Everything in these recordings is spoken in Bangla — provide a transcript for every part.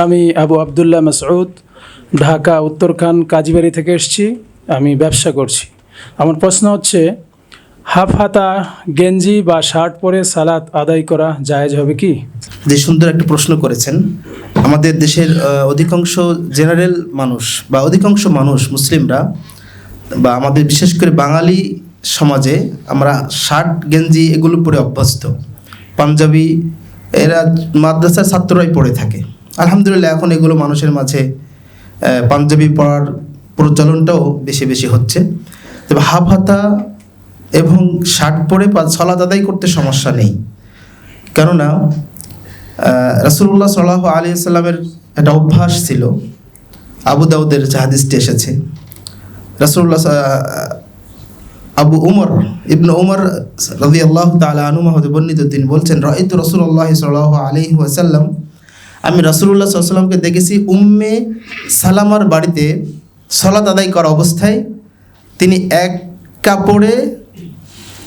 আমি আবু আবদুল্লাহ মাসউদ, ঢাকা উত্তরখান কাজীবাড়ি থেকে এসেছি। আমি ব্যবসা করছি। আমার প্রশ্ন হচ্ছে, হাফ হাতা গেঞ্জি বা শার্ট পরে সালাত আদায় করা জায়েজ হবে কি? যে সুন্দর একটা প্রশ্ন করেছেন। আমাদের দেশের অধিকাংশ জেনারেল মানুষ বা অধিকাংশ মানুষ মুসলিমরা বা আমাদের বিশেষ করে বাঙালি সমাজে আমরা শার্ট গেঞ্জি এগুলো পরে অভ্যস্ত। পাঞ্জাবি এরা মাদ্রাসার ছাত্ররাই পরে থাকে। আলহামদুলিল্লাহ এখন এগুলো মানুষের মাঝে পাঞ্জাবি পরার প্রচলনটাও বেশি বেশি হচ্ছে। তবে হাফ হাতা এবং শার্ট পরে সালাত আদায় করতে সমস্যা নেই, কেননা রাসূলুল্লাহ সাল্লাল্লাহু আলাইহি সাল্লামের একটা অভ্যাস ছিল। আবু দাউদের যে হাদিসটি এসেছে, রাসূলুল্লাহ আবু উমর ইবনে উমর রাদিয়াল্লাহু তাআলা আনহু হতে বর্ণিত, তিনি বলছেন, রাআইতু রাসূলুল্লাহ সাল্লাল্লাহু আলাইহি ওয়াসাল্লাম, আমি রাসূলুল্লাহ সাল্লাল্লাহু আলাইহি ওয়াসাল্লামকে দেখেছি উম্মে সালামার বাড়িতে সালাত আদায় করা অবস্থায় তিনি এক কাপড়ে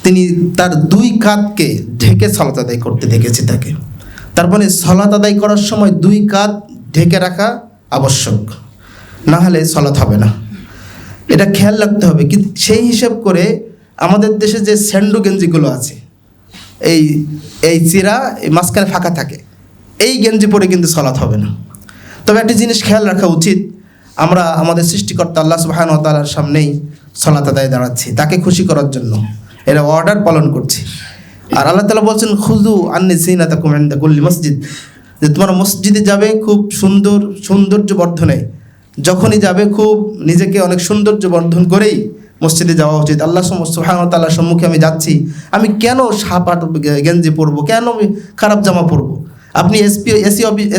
তিনি তার দুই কাঁধকে ঢেকে সালাত আদায় করতে দেখেছি তাকে। তারপরে সালাত আদায় করার সময় দুই কাঁধ ঢেকে রাখা আবশ্যক, না হলে সালাত হবে না। এটা খেয়াল রাখতে হবে। কিন্তু সেই হিসাব করে আমাদের দেশে যে স্যান্ডো গেঞ্জিগুলো আছে, এই চিরা এই মাঝখানে ফাঁকা থাকে, এই গেঞ্জি পরে কিন্তু সালাত হবে না। তবে একটা জিনিস খেয়াল রাখা উচিত, আমরা আমাদের সৃষ্টিকর্তা আল্লাহ সুবহানাহু ওয়া তাআলার সামনেই সালাত আদায় দাঁড়াচ্ছি, তাকে খুশি করার জন্য এরা অর্ডার পালন করছে। আর আল্লাহ তাআলা বলছেন, খুযু আন্নী যিনাতাকুম ইনদা কুল্লি মসজিদ, যে তোমরা মসজিদে যাবে খুব সৌন্দর্য বর্ধনে, যখনই যাবে খুব নিজেকে অনেক সৌন্দর্য বর্ধন করেই মসজিদে যাওয়া উচিত। আল্লাহ সুবহানাহু ওয়া তাআলার সম্মুখে আমি যাচ্ছি, আমি কেন শার্ট গেঞ্জি পরবো, কেন আমি খারাপ জামা পরবো? আপনি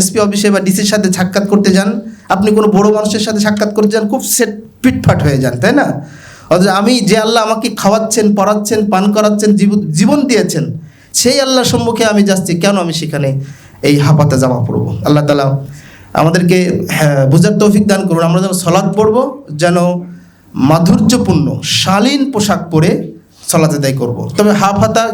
এসপি অফিসে বা ডিসির সাথে সাক্ষাৎ করতে যান, আপনি কোনো বড় মানুষের সাথে সাক্ষাৎ করতে যান, খুব সেট পিটফাট হয়ে যান, তাই না? অথচ আমি যে আল্লাহ আমাকে খাওয়াচ্ছেন, পড়াচ্ছেন, পান করাচ্ছেন, জীবন দিয়েছেন, সেই আল্লাহর সম্মুখে আমি যাচ্ছি, কেন আমি সেখানে এই হাফাতা জামা পরবো? আল্লাহ তাআলা আমাদেরকে বুঝার তৌফিক দান করুন। আমরা যেন সালাত পড়বো, যেন মাধুর্যপূর্ণ শালীন পোশাক পরে সালাত আদায় করবো। তবে হাফ হাতা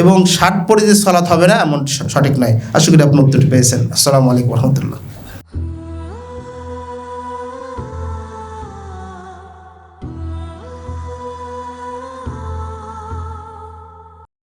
এবং শার্ট পরে যে সালাত হবে না, এমন সঠিক নয়। আশা করি আপনি উত্তর পেয়েছেন। আসসালামু আলাইকুম ওয়া রাহমাতুল্লাহ।